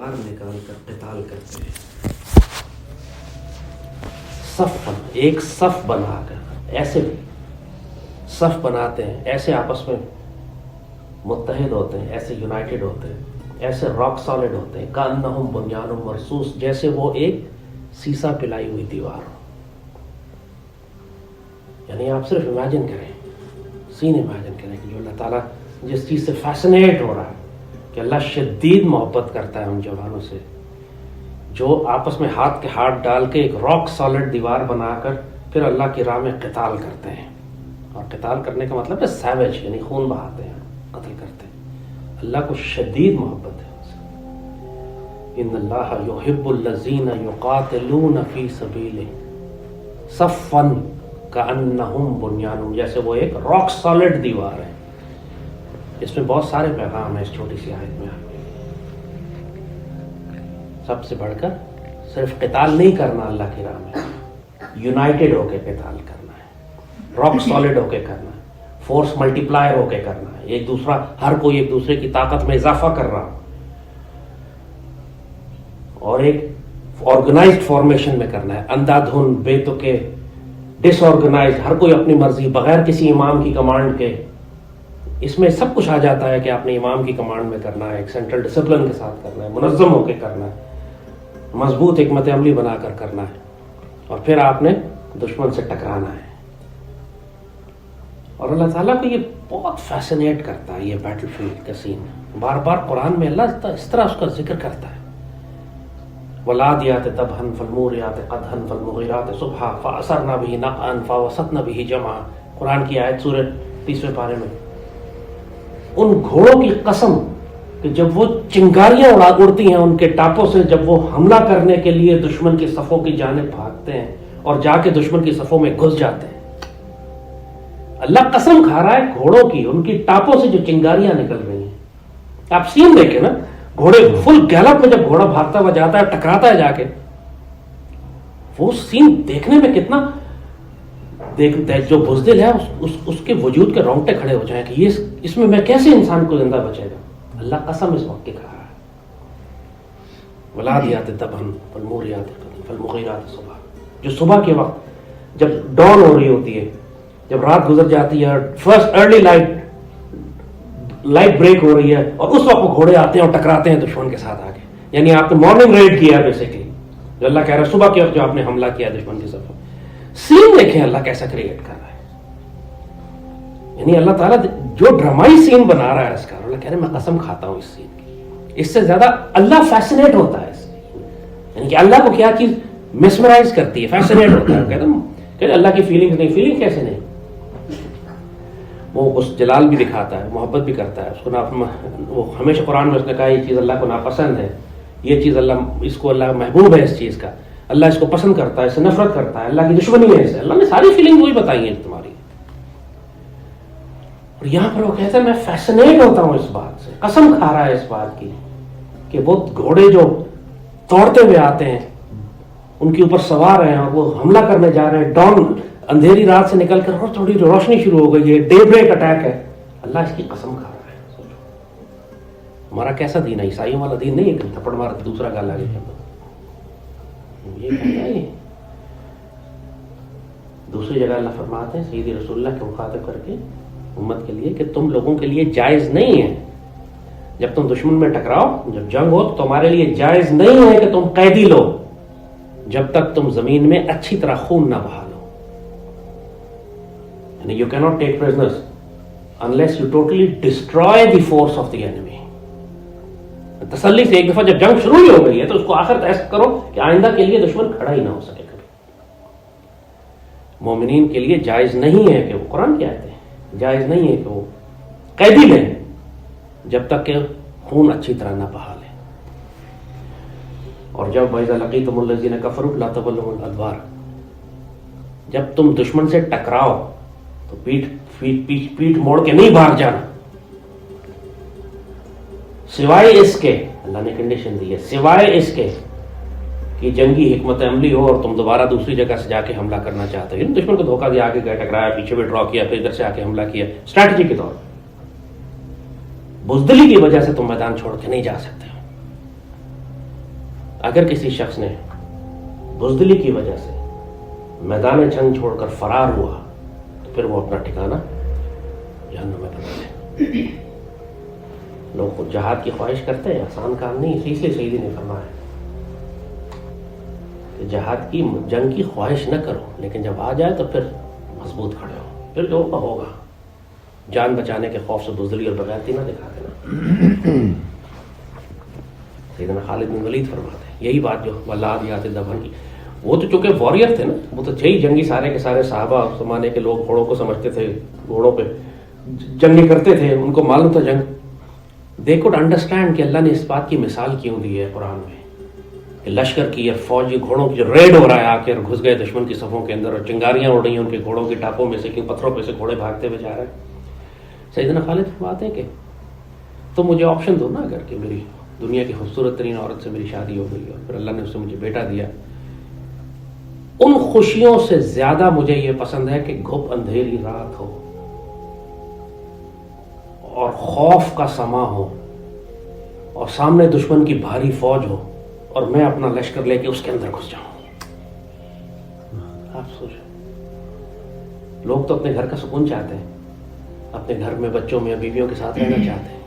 تلوار نکال کر قتال کرتے ہیں، صف ایک صف بنا کر، ایسے بھی صف بناتے ہیں، ایسے آپس میں متحد ہوتے ہیں، ایسے یونائٹڈ ہوتے ہیں، ایسے راک سالڈ ہوتے ہیں، کأنہم بنیان مرصوص، جیسے وہ ایک سیسا پلائی ہوئی دیوار ہو۔ یعنی آپ صرف امیجن کریں، سین امیجن کریں کہ جو اللہ تعالیٰ جس چیز سے فیسنیٹ ہو رہا ہے کہ اللہ شدید محبت کرتا ہے ان جوانوں سے جو آپس میں ہاتھ کے ہاتھ ڈال کے ایک راک سالڈ دیوار بنا کر پھر اللہ کی راہ میں قتال کرتے ہیں۔ اور قتال کرنے کا مطلب ہے سیویج، یعنی خون بہاتے ہیں، قتل کرتے ہیں۔ اللہ کو شدید محبت ہے ان سے۔ ان اللہ یحب الذین یقاتلون فی سبیلہ صفا کأنہم بنیان، جیسے وہ ایک راک سالڈ دیوار ہے۔ اس میں بہت سارے پیغام ہیں اس چھوٹی سی آیت میں۔ سب سے بڑھ کر صرف قتال نہیں کرنا اللہ کی راہ میں، یونائٹڈ ہو کے قتال کرنا ہے، راک سالڈ ہو کے کرنا ہے، فورس ملٹی پلائر ہو کے کرنا ہے، ایک دوسرا ہر کوئی ایک دوسرے کی طاقت میں اضافہ کر رہا اور ایک آرگنائزڈ فارمیشن میں کرنا ہے، اندھا دھند بے تکے ڈس آرگنائزڈ، ہر کوئی اپنی مرضی بغیر کسی امام کی کمانڈ کے۔ اس میں سب کچھ آ جاتا ہے کہ آپ نے امام کی کمانڈ میں کرنا ہے، ایک سینٹرل ڈسپلن کے ساتھ کرنا ہے، منظم ہو کے کرنا ہے، مضبوط حکمت عملی بنا کر کرنا ہے، اور پھر آپ نے دشمن سے ٹکرانا ہے۔ اور اللہ تعالیٰ کو یہ بہت فیسنیٹ کرتا ہے یہ بیٹل فیلڈ کا سین۔ بار بار قرآن میں اللہ اس طرح اس کا ذکر کرتا ہے، وَالْعَادِيَاتِ ضَبْحًا فَالْمُورِيَاتِ قَدْحًا فَالْمُغِيرَاتِ صُبْحًا فَأَثَرْنَ بِهِ نَقْعًا فَوَسَطْنَ بِهِ جَمْعًا۔ قرآن کی آیت سورۃ 30ویں پارے میں۔ ان گھوڑوں کی قسم کہ جب وہ چنگاریاں اڑتی ہیں ان کے ٹاپوں سے، جب وہ حملہ کرنے کے لیے دشمن کی صفوں کی جانب بھاگتے ہیں اور جا کے دشمن کی صفوں میں گھس جاتے ہیں، اللہ قسم کھا رہا ہے گھوڑوں کی، ان کی ٹاپوں سے جو چنگاریاں نکل رہی ہیں۔ آپ سین دیکھیں نا، گھوڑے فل گیلپ میں جب گھوڑا بھاگتا ہوا جاتا ہے، ٹکراتا ہے جا کے، وہ سین دیکھنے میں کتنا جو بزدل ہے اس کے وجود کے رونگٹے کھڑے ہو جائیں کہ یہ اس میں کیسے انسان کو زندہ بچے گا۔ اللہ قسم اس وقت کی کھا رہا ہے، وَالْعَادِيَاتِ ضَبْحًا فَالْمُورِيَاتِ قَدْحًا فَالْمُغِيرَاتِ صُبْحًا، جو صبح کے وقت جب ڈان ہو رہی ہوتی ہے، جب رات گزر جاتی ہے، فرسٹ ارلی لائٹ بریک ہو رہی ہے، اور اس وقت وہ گھوڑے آتے ہیں اور ٹکراتے ہیں دشمن کے ساتھ آگے۔ یعنی آپ نے مارننگ ریڈ کیا ہے بیسیکلی، جو اللہ کہہ رہا ہے صبح کے وقت جو آپ نے حملہ کیا دشمن کی صفوں۔ سین دیکھیں اللہ کیسا کریٹ کر رہا ہے، یعنی اللہ تعالیٰ جو ڈرامائی سین بنا رہا ہے اس کا، اللہ کہہ رہا ہے میں قسم کھاتا ہوں اس سین کی، اس سے زیادہ اللہ فیسنیٹ ہوتا ہے اس سے، یعنی کہ اللہ کو کیا چیز میسمرائز کرتی ہے، فیسنیٹ ہوتا ہے۔ کہتا کہ اللہ کی فیلنگز نہیں، فیلنگ کیسے نہیں، وہ اس جلال بھی دکھاتا ہے، محبت بھی کرتا ہے اس کو وہ ہمیشہ قرآن میں اس نے کہا یہ چیز اللہ کو ناپسند ہے، یہ چیز اس کو اللہ محبوب ہے، اس چیز کا اللہ اس کو پسند کرتا ہے، اس سے نفرت کرتا ہے، اللہ کی دشمنی ہے اسے۔ اللہ نے ساری فیلنگ وہی بتائی ہیں تمہاری، اور یہاں پر وہ کہتا ہے میں فیسنیٹ ہوتا ہوں اس بات سے، قسم کھا رہا ہے اس بات کی کہ وہ گھوڑے جو دوڑتے ہوئے آتے ہیں، ان کے اوپر سوار ہیں اور وہ حملہ کرنے جا رہے ہیں، ڈان اندھیری رات سے نکل کر اور تھوڑی روشنی شروع ہو گئی ہے، ڈے بریک اٹیک ہے، اللہ اس کی قسم کھا رہا ہے۔ سوچو ہمارا کیسا دین ہے، عیسائیوں والا دین نہیں ہے کہ تھپڑ مار دوسرا گال آگے کر دو، یہ کہنا ہے۔ دوسری جگہ اللہ فرماتے ہیں سیدی رسول اللہ کے مخاطب کر کے امت کے لیے کہ تم لوگوں کے لیے جائز نہیں ہے جب تم دشمن میں ٹکراؤ، جب جنگ ہو تو تمہارے لیے جائز نہیں ہے کہ تم قیدی لو جب تک تم زمین میں اچھی طرح خون نہ بہا لو، یعنی you can't take prisoners unless you totally destroy the force of the enemy۔ تسلی سے ایک دفعہ جب جنگ شروع ہی ہو گئی ہے تو اس کو آخر ایسا کرو کہ آئندہ کے لیے دشمن کھڑا ہی نہ ہو سکے کبھی۔ مومنین کے لیے جائز نہیں ہے کہ وہ، قرآن کی آیت ہے، جائز نہیں ہے کہ وہ قیدی لیں جب تک کہ خون اچھی طرح نہ بہا لیں۔ اور جب وَإِذَا لَقِيتُمُ الَّذِينَ كَفَرُوا لَا تَوَلُّوهُمُ الْأَدْبَارَ، جب تم دشمن سے ٹکراؤ تو پیٹ موڑ کے نہیں بھاگ جانا، سوائے اس کے، اللہ نے کنڈیشن دی ہے، سوائے اس کے کہ جنگی حکمت عملی ہو اور تم دوبارہ دوسری جگہ سے جا کے حملہ کرنا چاہتے ہو، دشمن کو دھوکہ دیا، آگے گئے ٹکرایا، پیچھے بھی ڈرا کیا، پھر ادھر سے آ کے حملہ کیا، اسٹریٹجی کے طور پر، بزدلی کی وجہ سے تم میدان چھوڑ کے نہیں جا سکتے ہو۔ اگر کسی شخص نے بزدلی کی وجہ سے میدان جنگ چھوڑ کر فرار ہوا تو پھر وہ اپنا ٹھکانہ جہنم میں بنا لے. لوگ جہاد کی خواہش کرتے ہیں، آسان کام نہیں، اسی سے سیدی نے فرمایا کہ جہاد کی جنگ کی خواہش نہ کرو، لیکن جب آ جائے تو پھر مضبوط کھڑے ہو، پھر جو ہوگا. جان بچانے کے خوف سے بزدلی اور بغیرتی نہ دکھا دینا. سیدنا خالد بن ولید فرماتے ہیں یہی بات جو والعادیات ضبحا کی. وہ تو چونکہ واریر تھے نا، وہ تو تھے ہی جنگی، سارے کے سارے صحابہ اس زمانے کے لوگ گھوڑوں کو سمجھتے تھے، گھوڑوں پہ جنگیں کرتے تھے، ان کو معلوم تھا جنگ. دے کوڈ انڈرسٹینڈ کہ اللہ نے اس بات کی مثال کیوں دی ہے قرآن میں کہ لشکر کی یا فوجی گھوڑوں کی جو ریڈ ہو رہا ہے، آ کے گھس گئے دشمن کی صفوں کے اندر اور چنگاریاں اڑ رہی ہیں ان کے گھوڑوں کی ٹاپوں میں سے، کہ پتھروں پہ سے گھوڑے بھاگتے ہوئے جا رہے ہیں. سیدنا خالد فرماتے ہیں کہ تو مجھے آپشن دو نا، اگر کہ میری دنیا کی خوبصورت ترین عورت سے میری شادی ہو گئی اور پھر اللہ نے اس سے مجھے بیٹا دیا، ان خوشیوں سے زیادہ مجھے یہ پسند ہے کہ گھپ اندھیری رات ہو اور خوف کا سما ہو اور سامنے دشمن کی بھاری فوج ہو اور میں اپنا لشکر لے کے اس کے اندر گھس جاؤں. آپ سوچو، لوگ تو اپنے گھر کا سکون چاہتے ہیں، اپنے گھر میں بچوں میں بیویوں کے ساتھ رہنا چاہتے ہیں.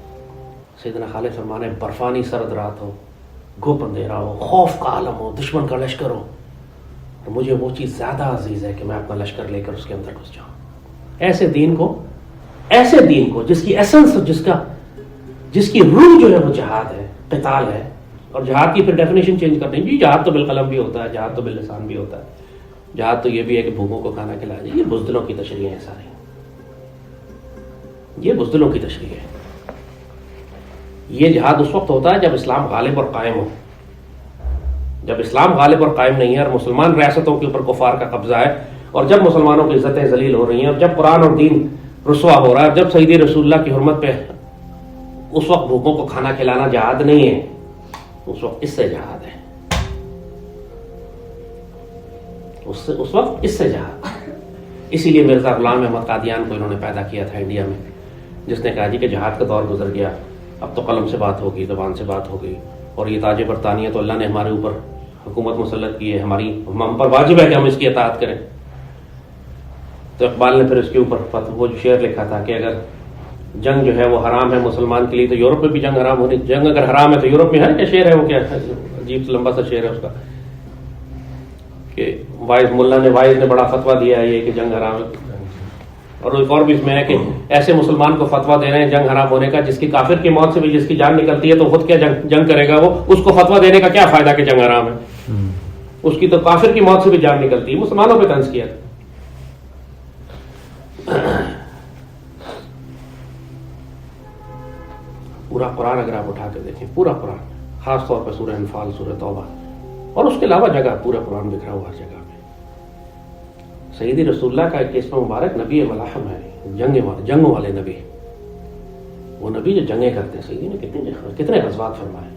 سیدنا خالد فرمانے برفانی سرد رات ہو، گھپ اندھیرا ہو، خوف کا عالم ہو، دشمن کا لشکر ہو، اور مجھے وہ چیز زیادہ عزیز ہے کہ میں اپنا لشکر لے کر اس کے اندر گھس جاؤں. ایسے دین کو جس کی ایسنس، جس کی روح جو ہے وہ جہاد ہے، قتال ہے. اور جہاد کی پھر ڈیفینیشن چینج کرنی جی، جہاد تو بالقلم بھی ہوتا ہے، جہاد تو باللسان بھی ہوتا ہے، جہاد تو یہ بھی ہے کہ بھوکوں کو کھانا کھلایا جائے. یہ بزدلوں کی تشریح ہے ساری، یہ بزدلوں کی تشریح ہے. یہ جہاد اس وقت ہوتا ہے جب اسلام غالب اور قائم ہو. جب اسلام غالب اور قائم نہیں ہے اور مسلمان ریاستوں کے اوپر کفار کا قبضہ ہے، اور جب مسلمانوں کی عزتیں ذلیل ہو رہی ہیں، اور جب قرآن اور دین رسوا ہو رہا ہے، جب سیدی رسول اللہ کی حرمت پہ اس وقت بھوکوں کو کھانا کھلانا جہاد نہیں ہے، اس وقت اس سے جہاد ہے. اس وقت اس سے جہاد. اسی لیے مرزا غلام احمد قادیان کو انہوں نے پیدا کیا تھا انڈیا میں، جس نے کہا جی کہ جہاد کا دور گزر گیا، اب تو قلم سے بات ہوگی، زبان سے بات ہوگی، اور یہ تاج برطانیہ تو اللہ نے ہمارے اوپر حکومت مسلط کی ہے، ہم پر واجب ہے کہ ہم اس کی اطاعت کریں. تو اقبال نے پھر اس کے اوپر وہ جو شعر لکھا تھا کہ اگر جنگ جو ہے وہ حرام ہے مسلمان کے لیے تو یورپ میں بھی جنگ حرام ہونی. جنگ اگر حرام ہے تو یورپ میں ہے کیا؟ شعر ہے وہ، کیا عجیب لمبا سا شعر ہے اس کا کہ وائز نے بڑا فتویٰ دیا ہے یہ کہ جنگ حرام ہے. اور ایک اور بھی اس میں ہے کہ ایسے مسلمان کو فتویٰ دے رہے ہیں جنگ حرام ہونے کا جس کی کافر کی موت سے بھی جس کی جان نکلتی ہے تو خود کیا جنگ کرے گا وہ؟ اس کو فتویٰ دینے کا کیا فائدہ کہ جنگ حرام ہے؟ اس کی تو کافر کی موت سے بھی جان نکلتی ہے. مسلمانوں پہ طنز کیا تھا. پورا قرآن اگر آپ اٹھا کے دیکھیں، پورا قرآن، خاص طور پہ سورہ انفال، سورہ توبہ، اور اس کے علاوہ جگہ پورا قرآن بکھرا ہوا ہر جگہ میں سیدی رسول اللہ کا ایک اسم مبارک نبی ملاحم ہے، جنگوں والے نبی. وہ نبی جو جنگیں کرتے ہیں. سیدی نے کتنے غزوات فرمائے؟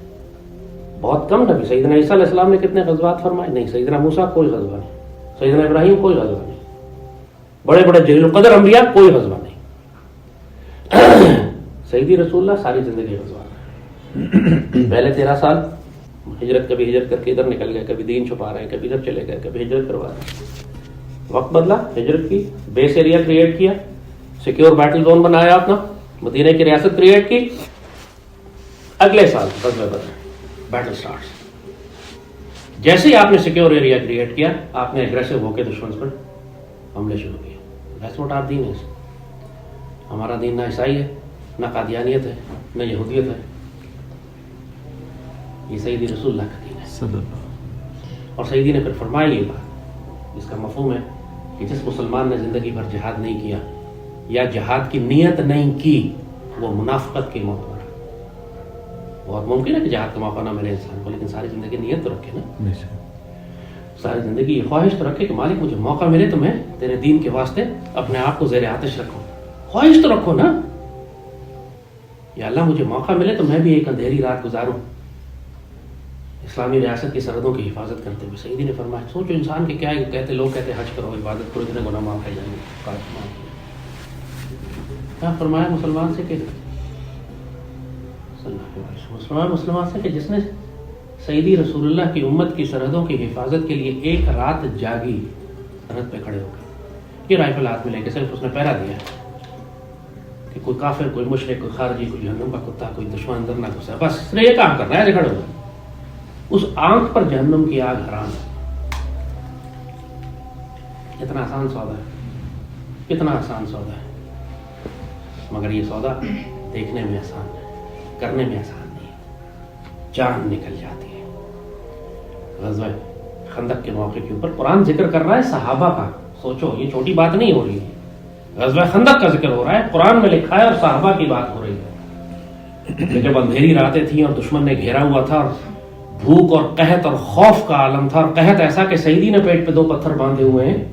بہت کم نبی. سیدنا عیسیٰ علیہ السلام نے کتنے غزوات فرمائے؟ نہیں. سیدنا موسیٰ کوئی غزوہ نہیں، سیدنا ابراہیم کوئی غزوہ نہیں، بڑے بڑے جلیل القدر انبیاء کوئی غزوہ نہیں. سیدی رسول اللہ ساری زندگی غزوہ. پہلے 13 سال ہجرت، کبھی ہجرت کر کے ادھر نکل گئے، کبھی دین چھپا رہے ہیں، کبھی ادھر چلے گئے، کبھی ہجرت کروا رہے ہیں. وقت بدلا، ہجرت کی، بیس ایریا کریٹ کیا، سیکیور بیٹل زون بنایا اپنا، مدینہ کی ریاست کریٹ کی. اگلے سال غزوہ بدر، بیٹل سٹارٹس. جیسے ہی آپ نے سیکیور ایریا کریٹ کیا، آپ نے اگریسو ہو کے دشمن پر حملے شروع کیے. دیٹس واٹ آور دین از. ہمارا دین نہ عیسائی ہے، نہ قادیانیت ہے، نہ یہودیت ہے. یہ سیدی رسول اللہ کا دین ہے. اور سیدی نے پھر فرمایا یہ بات، جس کا مفہوم ہے کہ جس مسلمان نے زندگی بھر جہاد نہیں کیا یا جہاد کی نیت نہیں کی، وہ منافقت کی موت مرا. بہت ممکن ہے کہ جہاد کا موقع نہ ملے انسان کو، لیکن ساری زندگی نیت تو رکھے نا. ساری زندگی یہ خواہش تو رکھے کہ مالک مجھے موقع ملے تو میں تیرے دین کے واسطے اپنے آپ کو زیر آتش رکھوں. خواہش تو رکھو نا، یا اللہ مجھے موقع ملے تو میں بھی ایک اندھیری رات گزاروں اسلامی ریاست کی سرحدوں کی حفاظت کرتے ہوئے. سیدی نے فرمایا سوچو انسان کے کیا کہتے، لوگ کہتے حج کرو، عبادت کرو، اتنے گناہ معاف ہو جائیں گے. کیا فرمایا مسلمان سے کہ جس نے سیدی رسول اللہ کی امت کی سرحدوں کی حفاظت کے لیے ایک رات جاگی، سرحد پہ کھڑے ہو گئے، یہ رائفل ہاتھ میں لے کے صرف اس نے پہرا دیا کہ کوئی کافر، کوئی مشرک، کوئی خارجی، کوئی جہنم کا کتا، کوئی دشمن اندر نہ گھسے، بس اس نے یہ کام کرنا ہے، ایسے کھڑے ہو گئے۔ اس آنکھ پر جہنم کی آگ حرام ہے۔ کتنا آسان سودا ہے، کتنا آسان سودا ہے، مگر یہ سودا دیکھنے میں آسان ہے، کرنے میں آسان نہیں ہے، جان نکل جاتی ہے۔ غزوہ خندق کے موقع کے اوپر قرآن ذکر کر رہا ہے صحابہ کا، سوچو یہ چھوٹی بات نہیں ہو رہی ہے، غزوہ خندق کا ذکر ہو رہا ہے، قرآن میں لکھا ہے اور صحابہ کی بات ہو رہی ہے۔ جب اندھیری راتیں تھیں اور دشمن نے گھیرا ہوا تھا اور بھوک اور قحط اور خوف کا عالم تھا، اور قحط ایسا کہ سیدی نے پیٹ پہ 2 پتھر باندھے ہوئے ہیں،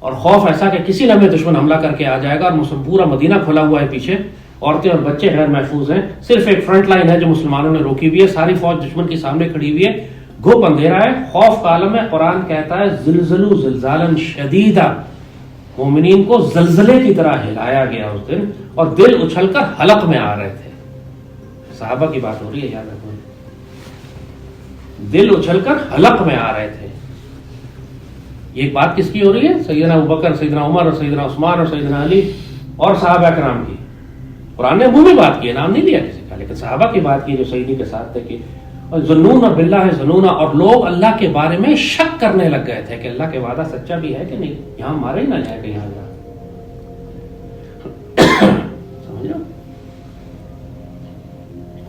اور خوف ایسا کہ کسی لمحے دشمن حملہ کر کے آ جائے گا، اور پورا مدینہ کھلا ہوا ہے پیچھے، عورتیں اور بچے غیر محفوظ ہیں، صرف ایک فرنٹ لائن ہے جو مسلمانوں نے روکی ہوئی ہے، ساری فوج دشمن کے سامنے کھڑی ہوئی ہے، گھپ اندھیرا ہے، خوف کا عالم ہے۔ قرآن کہتا ہے زلزلوا زلزالا شدیدا، مومنین کو زلزلے کی طرح ہلایا گیا اس دن، اور دل اچھل کر حلق میں آ رہے تھے۔ صحابہ کی بات ہو رہی ہے، یاد رکھو، دل اچھل کر حلق میں آ رہے تھے۔ یہ بات کس کی ہو رہی ہے؟ سیدنا ابوبکر، سیدنا عمر اور سیدنا عثمان اور سیدنا علی اور صحابہ کرام کی۔ قرآن نے عمومی بات کی، نام نہیں لیا کسی کا، لیکن صحابہ کی بات کی جو سیدی کے ساتھ تھے، کہ ظنون باللہ ظنونا، اور لوگ اللہ کے بارے میں شک کرنے لگ گئے تھے کہ اللہ کے وعدہ سچا بھی ہے کہ نہیں، یہاں مارے ہی نہ جائے کہ یہاں جا، سمجھو؟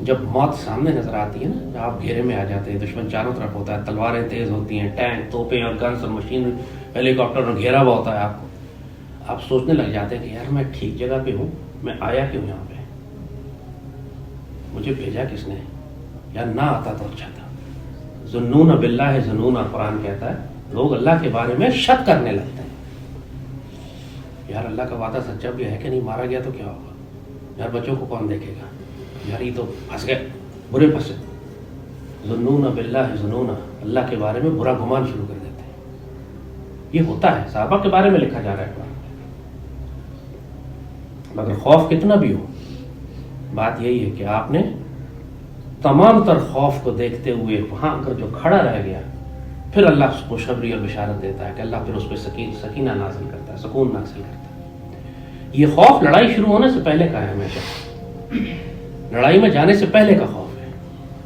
جب موت سامنے نظر آتی ہے نا، جب آپ گھیرے میں آ جاتے ہیں، دشمن چاروں طرف ہوتا ہے، تلواریں تیز ہوتی ہیں، ٹینک، توپیں اور گنس اور مشین، ہیلی کاپٹر اور گھیرا ہوا ہوتا ہے آپ کو، آپ سوچنے لگ جاتے ہیں کہ یار میں ٹھیک جگہ پہ ہوں، میں آیا کیوں یہاں پہ، مجھے بھیجا کس نے، یا نہ آتا تو اچھا تھا۔ ظنون باللہ ظنونا، قرآن کہتا ہے لوگ اللہ کے بارے میں شک کرنے لگتے ہیں، یار اللہ کا وعدہ سچا بھی ہے کہ نہیں، مارا گیا تو کیا ہوگا، یار بچوں کو کون دیکھے گا، یار یہ تو پھنس گئے، برے پھنسے۔ ظنون باللہ ظنونا، اللہ کے بارے میں برا گمان شروع کر دیتے ہیں۔ یہ ہوتا ہے، صحابہ کے بارے میں لکھا جا رہا ہے قرآن میں۔ مگر خوف کتنا بھی ہو، بات یہی ہے کہ آپ نے تمام تر خوف کو دیکھتے ہوئے وہاں اگر جو کھڑا رہ گیا، پھر اللہ اس کو خوشخبری اور بشارت دیتا ہے کہ اللہ پھر اس پہ سکینہ نازل کرتا ہے، سکون نازل کرتا ہے۔ یہ خوف لڑائی شروع ہونے سے پہلے کا ہے، ہمیشہ لڑائی میں جانے سے پہلے کا خوف ہے۔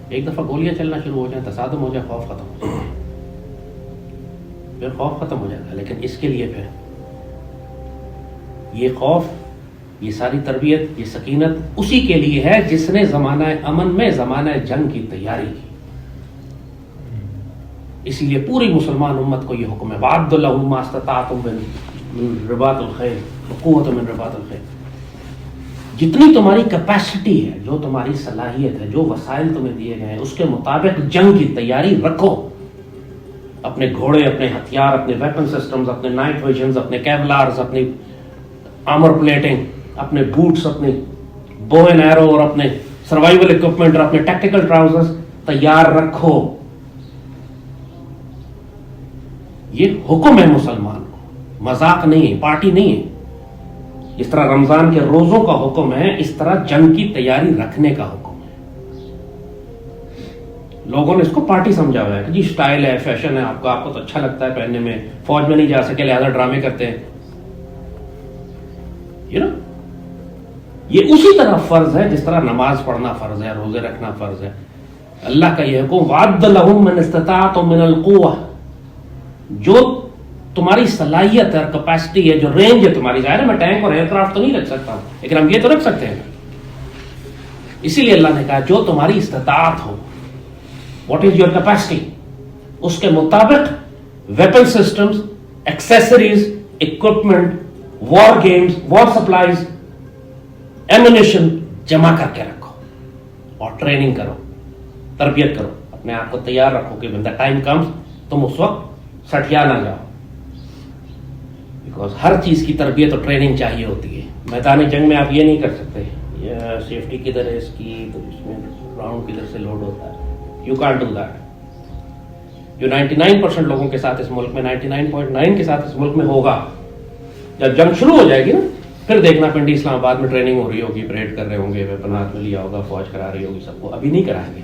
ایک دفعہ گولیاں چلنا شروع ہو جائیں، تصادم ہو جائے، خوف ختم ہو جائے، پھر خوف ختم ہو جاتا ہے۔ لیکن اس کے لیے پھر یہ خوف، یہ ساری تربیت، یہ سکینت اسی کے لیے ہے جس نے زمانہ امن میں زمانہ جنگ کی تیاری کی۔ اسی لیے پوری مسلمان امت کو یہ حکم ہے، وَأَعِدُّوا لَهُم مَّا اسْتَطَعْتُم مِّن رِّبَاطِ الْخَيْلِ وَقُوَّةٍ مِّن رِّبَاطِ الْخَيْلِ، جتنی تمہاری کیپیسٹی ہے، جو تمہاری صلاحیت ہے، جو وسائل تمہیں دیے گئے ہیں، اس کے مطابق جنگ کی تیاری رکھو۔ اپنے گھوڑے، اپنے ہتھیار، اپنے ویپن سسٹمز، اپنے نائٹ ویژنز، اپنے کیولارز، اپنی آرمر پلیٹنگ، اپنے بوٹس، اپنے بو اینڈ ایرو اور اپنے سروائیول اکوپمنٹ اور اپنے ٹیکٹیکل ٹراؤزرز تیار رکھو۔ یہ حکم ہے مسلمان کو، مذاق نہیں ہے، پارٹی نہیں ہے۔ جس طرح رمضان کے روزوں کا حکم ہے، اس طرح جنگ کی تیاری رکھنے کا حکم ہے۔ لوگوں نے اس کو پارٹی سمجھا ہوا ہے کہ جی سٹائل ہے، فیشن ہے، آپ کو تو اچھا لگتا ہے پہننے میں، فوج میں نہیں جا سکے لہذا ڈرامے کرتے ہیں، یہ اسی طرح فرض ہے جس طرح نماز پڑھنا فرض ہے، روزے رکھنا فرض ہے۔ اللہ کا یہ حکم وَعَدَّ لَهُم مَّنِ اسْتَطَعْتُم مِّنَ الْقُوَّةِ، جو تمہاری صلاحیت ہے اور کیپیسٹی ہے، جو رینج ہے تمہاری، ظاہر ہے میں ٹینک اور ایئر کرافٹ تو نہیں رکھ سکتا ہوں، لیکن ہم یہ تو رکھ سکتے ہیں۔ اسی لیے اللہ نے کہا جو تمہاری استطاعت ہو، واٹ از یور کیپیسٹی، اس کے مطابق ویپن سسٹمز، ایکسیسریز، اکوپمنٹ، وار گیمز، وار سپلائیز، ایمونیشن جمع کر کے رکھو اور ٹریننگ کرو، تربیت کرو، اپنے آپ کو تیار رکھو کہ when the time comes تم اس وقت سٹیا نہ جاؤ، بیکاز ہر چیز کی تربیت اور ٹریننگ چاہیے ہوتی ہے۔ میدان جنگ میں آپ یہ نہیں کر سکتے، یہ سیفٹی کدھر ہے اس کی، تو اس میں راؤنڈ کدھر سے لوڈ ہوتا ہے، یو کانٹ ڈو دیٹ۔ جو 99% لوگوں کے ساتھ اس ملک میں، 99.9 کے ساتھ اس ملک میں ہوگا، جب جنگ شروع ہو جائے گی نا، پھر دیکھنا پنڈی اسلام آباد میں ٹریننگ ہو رہی ہوگی، پریڈ کر رہے ہوں گے، ویپن ہاتھ میں لیا ہوگا، فوج کرا رہی ہوگی، سب کو ابھی نہیں کرائیں گے۔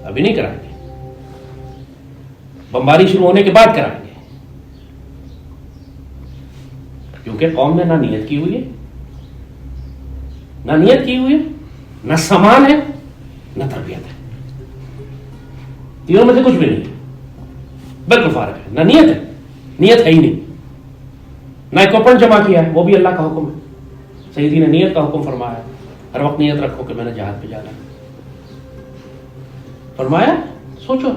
ابھی نہیں کرائیں گے، بمباری شروع ہونے کے بعد کرائیں گے، کیونکہ قوم نے نہ نیت کی ہوئی ہے، نہ نیت کی ہوئی ہے، نہ سامان ہے، نہ تربیت ہے، تینوں میں سے کچھ بھی نہیں ہے، بالکل فارغ ہے، نہ نیت ہے، نیت ہے ہی نہیں، نہ اکوپمنٹ جمع کیا ہے، وہ بھی اللہ کا حکم ہے، سیدی نے نیت کا حکم فرمایا ہے، ہر وقت نیت رکھو کہ میں نے جہاد پہ جانا ہے، فرمایا سوچو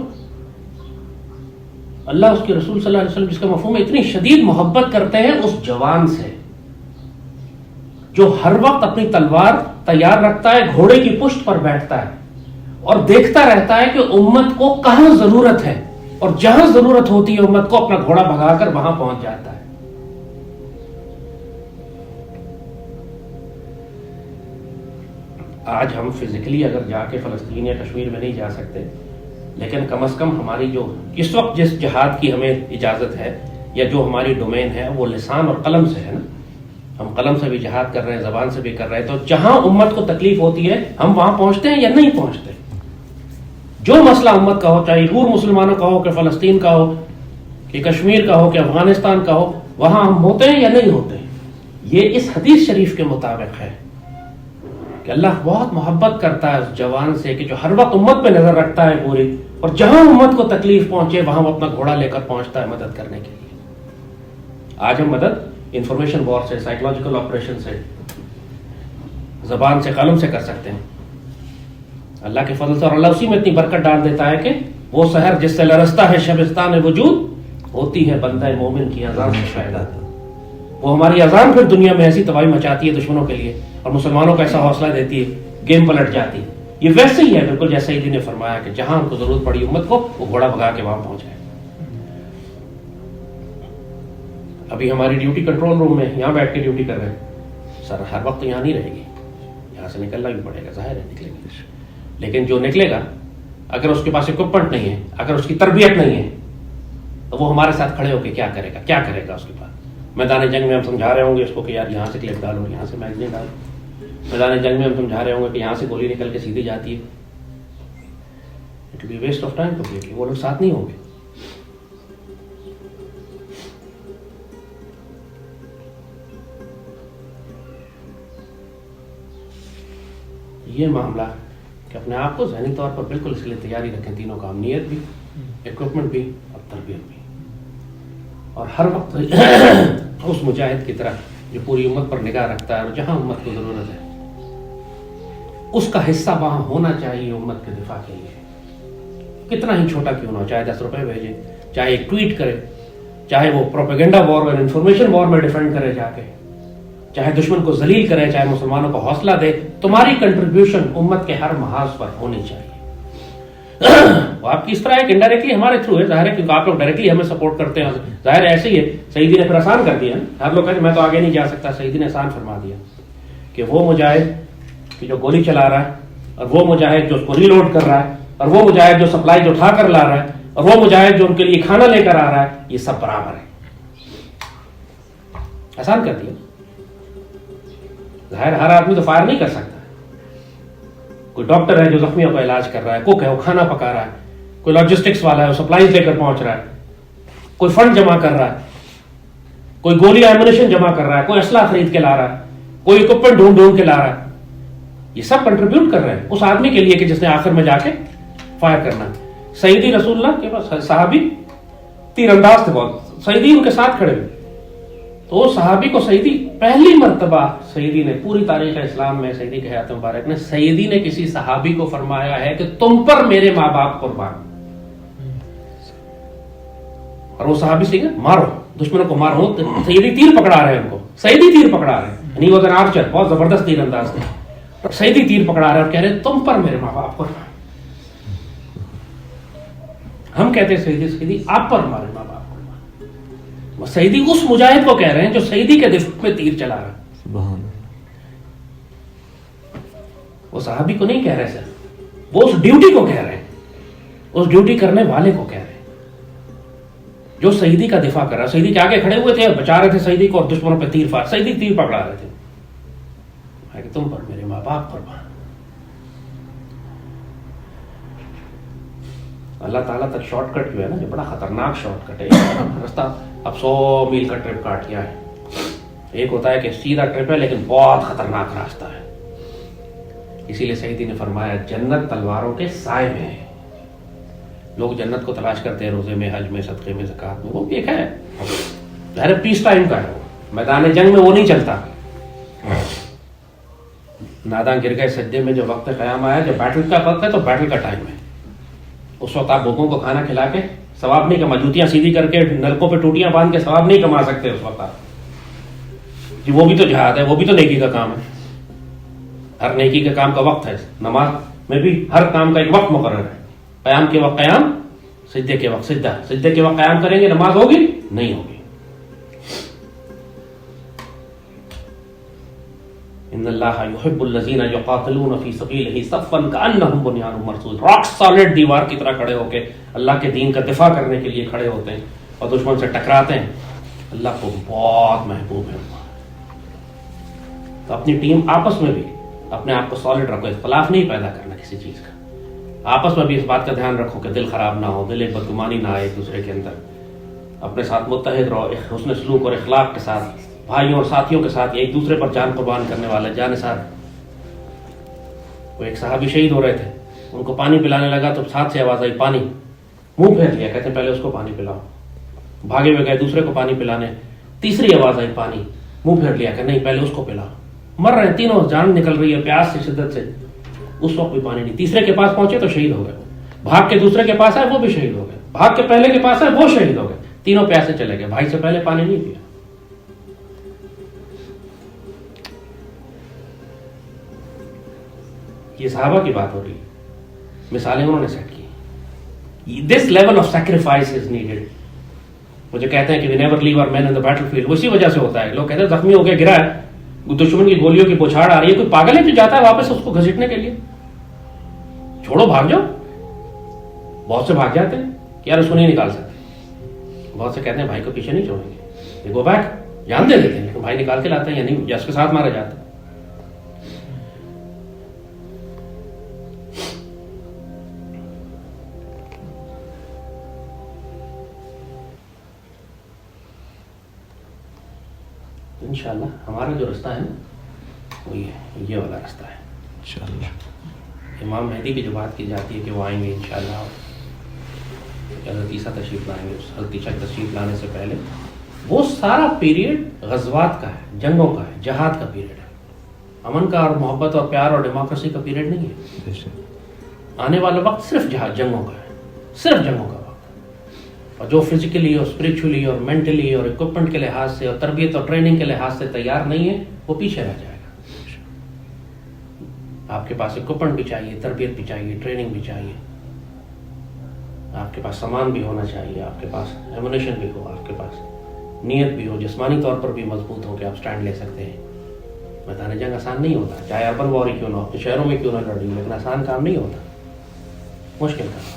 اللہ اس کے رسول صلی اللہ علیہ وسلم جس کا مفہوم ہے اتنی شدید محبت کرتے ہیں اس جوان سے جو ہر وقت اپنی تلوار تیار رکھتا ہے، گھوڑے کی پشت پر بیٹھتا ہے اور دیکھتا رہتا ہے کہ امت کو کہاں ضرورت ہے، اور جہاں ضرورت ہوتی ہے امت کو اپنا گھوڑا بھگا کر وہاں پہنچ جاتا ہے۔ آج ہم فزیکلی اگر جا کے فلسطین یا کشمیر میں نہیں جا سکتے، لیکن کم از کم ہماری جو اس وقت جس جہاد کی ہمیں اجازت ہے یا جو ہماری ڈومین ہے وہ لسان اور قلم سے ہے نا، ہم قلم سے بھی جہاد کر رہے ہیں، زبان سے بھی کر رہے ہیں، تو جہاں امت کو تکلیف ہوتی ہے ہم وہاں پہنچتے ہیں یا نہیں پہنچتے؟ جو مسئلہ امت کا ہو، چاہے غور مسلمانوں کا ہو کہ فلسطین کا ہو کہ کشمیر کا ہو کہ افغانستان کا ہو، وہاں ہم ہوتے ہیں یا نہیں ہوتے؟ یہ اس حدیث شریف کے مطابق ہے کہ اللہ بہت محبت کرتا ہے اس جوان سے کہ جو ہر وقت امت پہ نظر رکھتا ہے پوری، اور جہاں امت کو تکلیف پہنچے وہاں وہ اپنا گھوڑا لے کر پہنچتا ہے مدد کرنے کے لیے۔ آج ہم مدد انفارمیشن وار سے، سائیکولوجیکل آپریشن سے، زبان سے، قلم سے کر سکتے ہیں، اللہ کے فضل سے، اور اللہ اسی میں اتنی برکت ڈال دیتا ہے کہ وہ سحر جس سے لرزتا ہے شبستان وجود، ہوتی ہے بندہ مومن کی اذان سے شاہدہ، وہ ہماری اذان پھر دنیا میں ایسی تباہی مچاتی ہے دشمنوں کے لیے اور مسلمانوں کو ایسا حوصلہ دیتی ہے، گیم پلٹ جاتی ہے۔ یہ ویسے ہی ہے بالکل جیسے سیدی نے فرمایا کہ جہاں ان کو ضرورت پڑی امت کو، وہ گھوڑا بھگا کے وہاں پہنچ گئے۔ ابھی ہماری ڈیوٹی کنٹرول روم میں، یہاں بیٹھ کے ڈیوٹی کر رہے ہیں، سر ہر وقت یہاں نہیں رہے گی، یہاں سے نکلنا بھی پڑے گا، ظاہر ہے نکلے گی، لیکن جو نکلے گا اگر اس کے پاس اکوپمنٹ نہیں ہے، اگر اس کی تربیت نہیں ہے، تو وہ ہمارے ساتھ کھڑے ہو کے کیا کرے گا؟ کیا کرے گا اس کے پاس؟ میدان جنگ میں ہم سمجھا رہے ہوں گے اس کو کہ یار یہاں سے کلپ ڈالو، یہاں سے میگزین ڈالو، میدان جنگ میں ہم سمجھا رہے ہوں گے کہ یہاں سے گولی نکل کے سیدھی جاتی ہے، it will be waste of time completely, وہ لوگ ساتھ نہیں ہوں گے۔ یہ معاملہ کہ اپنے آپ کو ذہنی طور پر بالکل اس لیے تیاری رکھیں، تینوں کام، نیت بھی، اکوپمنٹ بھی اور تربیت بھی، اور ہر وقت اس مجاہد کی طرح جو پوری امت پر نگاہ رکھتا ہے اور جہاں امت کو ضرورت ہے اس کا حصہ وہاں ہونا چاہیے امت کے دفاع کے لیے، کتنا ہی چھوٹا کیوں نہ ہو، چاہے 10 روپے بھیجے، چاہے ایک ٹویٹ کرے، چاہے وہ پروپیگنڈا وار اور انفارمیشن وار میں ڈیفینڈ کرے جا کے، چاہے دشمن کو ذلیل کرے، چاہے مسلمانوں کو حوصلہ دے، تمہاری کنٹریبیوشن امت کے ہر محاذ پر ہونی چاہیے۔ وہ آپ کی اس طرح ہے کہ انڈائریکٹلی ہمارے تھرو ہے، ظاہر ہے کیونکہ آپ لوگ ڈائریکٹلی ہمیں سپورٹ کرتے ہیں، ظاہر ایسے ہی ہے، سیدی نے پھر آسان کر دیا، ہر لوگ کہتے ہیں میں تو آگے نہیں جا سکتا، سیدی نے آسان فرما دیا کہ وہ مجاہد کہ جو گولی چلا رہا ہے، اور وہ مجاہد جو اس کو ری لوڈ کر رہا ہے، اور وہ مجاہد جو سپلائی جو اٹھا کر لا رہا ہے، اور وہ مجاہد جو ان کے لیے کھانا لے کر آ رہا ہے، یہ سب برابر ہے، آسان کر دیا۔ ظاہر ہر آدمی تو فائر نہیں کر سکتا، کوئی ڈاکٹر ہے جو زخمیوں کا علاج کر رہا ہے، کوک ہے وہ کھانا پکا رہا ہے، کوئی لاجسٹکس والا ہے وہ سپلائیز لے کر پہنچ رہا ہے، کوئی فنڈ جمع کر رہا ہے، کوئی گولی ایمونیشن جمع کر رہا ہے، کوئی اسلحہ خرید کے لا رہا ہے، کوئی اکوپمنٹ ڈھونڈ کے لا رہا ہے، یہ سب کنٹریبیوٹ کر رہے ہیں اس آدمی کے لیے کہ جس نے آخر میں جا کے فائر کرنا ہے۔ سیدی رسول اللہ کے پاس صحابی تیر انداز تھے بہت، سیدی ان کے ساتھ کھڑے ہوئے، تو صحابی کو سیدی پہلی مرتبہ سیدی نے پوری تاریخ اسلام میں، سیدی کے حیات مبارک میں سیدی نے کسی صحابی کو فرمایا ہے کہ تم پر میرے ماں باپ قربان، اور وہ صحابی سے مارو دشمنوں کو مارو، سیدی تیر پکڑا رہے ہیں ان کو، سیدی تیر پکڑا رہے ہیں، یعنی وہ آرچر بہت زبردست تیر انداز تھے، اور سیدی تیر پکڑا رہے ہیں اور کہہ رہے تم پر میرے ماں باپ قربان۔ ہم کہتے ہیں سیدی آپ پر ہمارے ماں باپ، سیدی اس مجاہد کو کہہ رہے ہیں جو سیدی کے دفاع میں تیر چلا رہا ہے، سبحان اللہ۔ وہ صحابی کو نہیں کہہ رہے سر، وہ اس ڈیوٹی کو کہہ رہے ہیں، اس ڈیوٹی کرنے والے کو کہہ رہے ہیں جو سیدی کا دفاع کر رہا ہے۔ سیدی کے آگے کھڑے ہوئے تھے، بچا رہے تھے سیدی کو، اور دشمنوں پہ تیر فار، سیدی تیر پکڑا رہے تھے کہ تم پر میرے ماں باپ قربان۔ اللہ تعالیٰ تک شارٹ کٹ جو ہے نا یہ بڑا خطرناک شارٹ کٹ ہے. راستہ اب 100 میل کا ٹرپ کاٹ گیا ہے. ایک ہوتا ہے کہ سیدھا ٹرپ ہے لیکن بہت خطرناک راستہ ہے. اسی لیے سیدی نے فرمایا جنت تلواروں کے سائے میں ہے. لوگ جنت کو تلاش کرتے ہیں روزے میں, حج میں, صدقے میں, زکات میں, وہ بھی ایک ہے ظاہر پیس ٹائم کا ہے. وہ میدان جنگ میں وہ نہیں چلتا. ناداں گر گئے سجدے میں جو وقت قیام آیا, جب بیٹل کا وقت ہے تو بیٹل کا ٹائم ہے. اس وقت آپ بھوکوں کو کھانا کھلا کے ثواب نہیں کما, جوتیاں سیدھی کر کے نلکوں پہ ٹوٹیاں باندھ کے ثواب نہیں کما سکتے اس وقت آپ. جی وہ بھی تو جہاد ہے, وہ بھی تو نیکی کا کام ہے. ہر نیکی کے کام کا وقت ہے. نماز میں بھی ہر کام کا ایک وقت مقرر ہے. قیام کے وقت قیام, سجدے کے وقت سجدہ. سجدے کے وقت قیام کریں گے, نماز ہوگی نہیں ہوگی. ان اللہ یحب الذین یقاتلون فی سبیلہ صفا کأنہم بنیان مرصوص. راک سالڈ دیوار کی طرح کھڑے ہو کے اللہ کے دین کا دفاع کرنے کے لیے کھڑے ہوتے ہیں اور دشمن سے ٹکراتے ہیں. اللہ کو بہت محبوب ہے. تو اپنی ٹیم آپس میں بھی اپنے آپ کو سالڈ رکھو, اختلاف نہیں پیدا کرنا کسی چیز کا. آپس میں بھی اس بات کا دھیان رکھو کہ دل خراب نہ ہو, دل بدگمانی نہ آئے ایک دوسرے کے اندر. اپنے ساتھ متحد رہو حسن سلوک اور اخلاق کے ساتھ, بھائیوں اور ساتھیوں کے ساتھ. ایک دوسرے پر جان قربان کرنے والے جان نثار. وہ ایک صحابی شہید ہو رہے تھے, ان کو پانی پلانے لگا تو ساتھ سے آواز آئی پانی. منہ پھیر لیا, کہتے ہیں پہلے اس کو پانی پلاؤ. بھاگے ہوئے گئے دوسرے کو پانی پلانے, تیسری آواز آئی پانی. منہ پھیر لیا کہ نہیں پہلے اس کو پلاؤ. مر رہے ہیں تینوں, جان نکل رہی ہے پیاس سے, شدت سے. اس وقت بھی پانی نہیں. تیسرے کے پاس پہنچے تو شہید ہو گئے. بھاگ کے دوسرے کے پاس آئے وہ بھی شہید ہو گئے. بھاگ کے پہلے کے پاس آئے وہ شہید ہو گئے. تینوں پیاسے چلے گئے, بھائی سے پہلے پانی نہیں پیا. یہ صحابہ کی بات ہو رہی ہے, مثالیں انہوں نے سیٹ کی. This level of sacrifice is needed. وہ جو کہتے ہیں کہ we never leave our men in the battlefield, اسی وجہ سے ہوتا ہے. لوگ کہتے ہیں زخمی ہو کے گرا ہے, دشمن کی گولیوں کی بوچھاڑ آ رہی ہے, کوئی پاگل ہے جو جاتا ہے واپس اس کو گھسیٹنے کے لیے. چھوڑو, بھاگ جاؤ. بہت سے بھاگ جاتے ہیں کہ یار اس کو نہیں نکال سکتے. بہت سے کہتے ہیں بھائی کو پیچھے نہیں چھوڑیں گے, گو بیک, جان دے دیتے ہیں, لیکن بھائی نکال کے لاتے ہیں یا نہیں, یا اس کے ساتھ مارا جاتا ہے. انشاءاللہ ہمارا جو رستہ ہے نا وہ یہ والا رستہ ہے انشاءاللہ. امام مہدی کی جو بات کی جاتی ہے کہ وہ آئیں گے انشاءاللہ, حضرت عیسیٰ تشریف لائیں گے. حضرت عیسیٰ تشریف لانے سے پہلے وہ سارا پیریڈ غزوات کا ہے, جنگوں کا ہے, جہاد کا پیریڈ ہے. امن کا اور محبت اور پیار اور ڈیموکریسی کا پیریڈ نہیں ہے. آنے والا وقت صرف جہاد, جنگوں کا ہے, صرف جنگوں کا وقت. اور جو فزیکلی اور اسپرچولی اور مینٹلی اور اکوپمنٹ کے لحاظ سے اور تربیت اور ٹریننگ کے لحاظ سے تیار نہیں ہے وہ پیچھے رہ جائے گا. آپ کے پاس اکوپمنٹ بھی چاہیے, تربیت بھی چاہیے, ٹریننگ بھی چاہیے. آپ کے پاس سامان بھی ہونا چاہیے, آپ کے پاس ایمونیشن بھی ہو, آپ کے پاس نیت بھی ہو, جسمانی طور پر بھی مضبوط ہو کہ آپ سٹینڈ لے سکتے ہیں. میدان جنگ آسان نہیں ہوتا, چاہے اربن وار ہی کیوں نہ ہو, اپنے شہروں میں کیوں نہ لڑیں, لیکن آسان کام نہیں ہوتا, مشکل کام.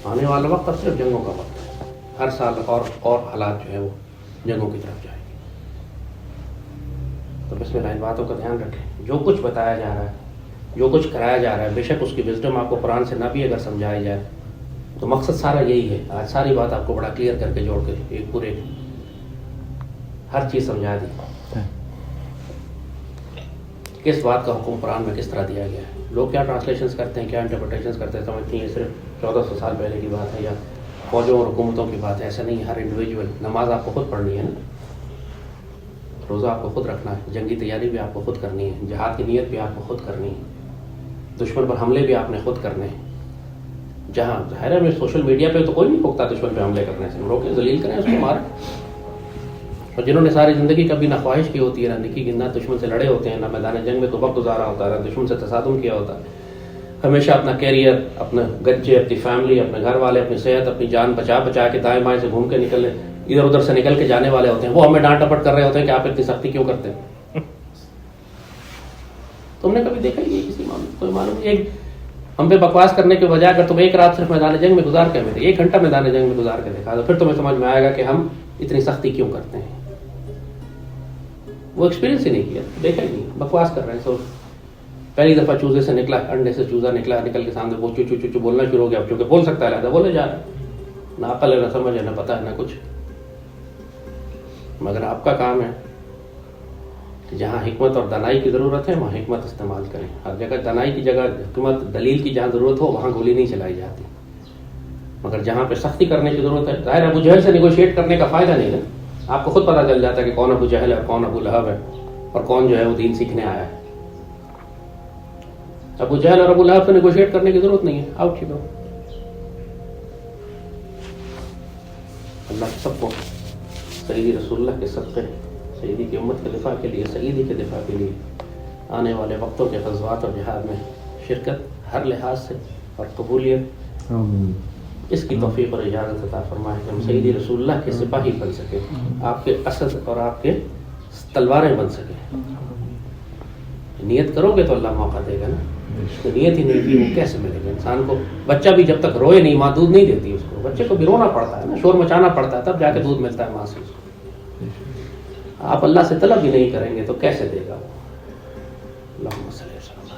آنے والا وقت اب صرف جنگوں کا وقت ہے. ہر سال اور حالات جو ہے وہ جنگوں کی طرف جائیں گے. تو بسم اللہ ان باتوں کا دھیان رکھیں. جو کچھ بتایا جا رہا ہے, جو کچھ کرایا جا رہا ہے, بے شک اس کی وزڈم آپ کو قرآن سے نہ بھی اگر سمجھائی جائے تو مقصد سارا یہی ہے. آج ساری بات آپ کو بڑا کلیئر کر کے جوڑ کے ایک پورے ہر چیز سمجھا دی. کس بات کا حکم قرآن میں کس طرح دیا گیا ہے. لوگ کیا ٹرانسلیشنز کرتے ہیں, کیا انٹرپریٹیشنز کرتے ہیں, سمجھتے ہیں یہ صرف 1400 سال پہلے کی بات ہے یا فوجوں اور حکومتوں کی بات ہے. ایسا نہیں ہے. ہر انڈیویجول, نماز آپ کو خود پڑھنی ہے نا, روزہ آپ کو خود رکھنا ہے, جنگی تیاری بھی آپ کو خود کرنی ہے, جہاد کی نیت بھی آپ کو خود کرنی ہے, دشمن پر حملے بھی آپ نے خود کرنے ہیں. جہاں ظاہر ہے سوشل میڈیا پہ تو کوئی نہیں روکتا دشمن پہ حملے کرنے سے, روکیں, ذلیل کریں, اس کو ماریں. اور جنہوں نے ساری زندگی کبھی نہ خواہش کی ہوتی ہے, نہ نکی کی, نہ دشمن سے لڑے ہوتے ہیں, نہ میدان جنگ میں تو وقت گزارا ہوتا ہے, نہ دشمن سے تصادم کیا ہوتا ہے, ہمیشہ اپنا کیریئر, اپنے گچے, اپنی فیملی, اپنے گھر والے, اپنی صحت, اپنی جان بچا کے دائیں بائیں سے گھوم کے نکلنے, ادھر ادھر سے نکل کے جانے والے ہوتے ہیں. وہ ہمیں ڈانٹ ڈپٹ کر رہے ہوتے ہیں کہ آپ اتنی سختی کیوں کرتے ہیں. تم نے کبھی دیکھا یہ کسی کوئی معلوم نہیں. ایک ہم پہ بکواس کرنے کے بجائے اگر تم ایک رات صرف میدان جنگ میں گزار کے ہمیں 1 گھنٹہ میدان جنگ میں گزار کے دیکھا تو پھر تمہیں سمجھ میں آئے گا کہ ہم اتنی سختی کیوں کرتے ہیں. وہ ایکسپیرینس ہی نہیں کیا, دیکھا ہی نہیں, بکواس کر رہے ہیں. پہلی دفعہ چوزے سے نکلا، انڈے سے چوزا نکلا، نکل کے سامنے وہ چو چو چو چو بولنا شروع ہو گیا. اب چونکہ بول سکتا ہے لہذا بولے جا رہا ہے، نہ عقل ہے نہ سمجھ ہے نہ پتہ ہے نہ کچھ. مگر آپ کا کام ہے کہ جہاں حکمت اور دانائی کی ضرورت ہے وہاں حکمت استعمال کریں. ہر جگہ دانائی کی جگہ حکمت دلیل کی جہاں ضرورت ہو وہاں گولی نہیں چلائی جاتی. مگر جہاں پہ سختی کرنے کی ضرورت ہے، ظاہر ابو جہل سے نیگوشیٹ کرنے کا فائدہ نہیں ہے. آپ کو خود پتہ چل جاتا ہے کہ کون ابو جہل ہے اور کون ابو لہب ہے اور کون جو ہے وہ دین سیکھنے آیا ہے. ابو جہل اور ابو لہب سے نیگوشیٹ کرنے کی ضرورت نہیں ہے، آؤ ٹھیک ہو. اللہ سب کو سیدی رسول اللہ کے صدقے، سیدی کی امت کے دفاع کے لیے، سیدی کے دفاع کے لیے آنے والے وقتوں کے غزوات اور جہاد میں شرکت ہر لحاظ سے اور قبولیت اس کی توفیق اور اجازت عطا فرمائے کہ ہم سیدی رسول اللہ کے سپاہی بن سکیں، آپ کے اسد اور آپ کے تلواریں بن سکیں. نیت کرو گے تو اللہ موقع دے گا نا. نیت ہی نہیں کی وہ کیسے ملے گا انسان کو؟ بچہ بھی جب تک روئے نہیں ماں دودھ نہیں دیتی اس کو. بچے کو بھی رونا پڑتا ہے نا، شور مچانا پڑتا ہے، تب جا کے دودھ ملتا ہے ماں سے اس کو. آپ اللہ سے طلب ہی نہیں کریں گے تو کیسے دے گا وہ؟ اللہم صلی اللہ علیہ وسلم.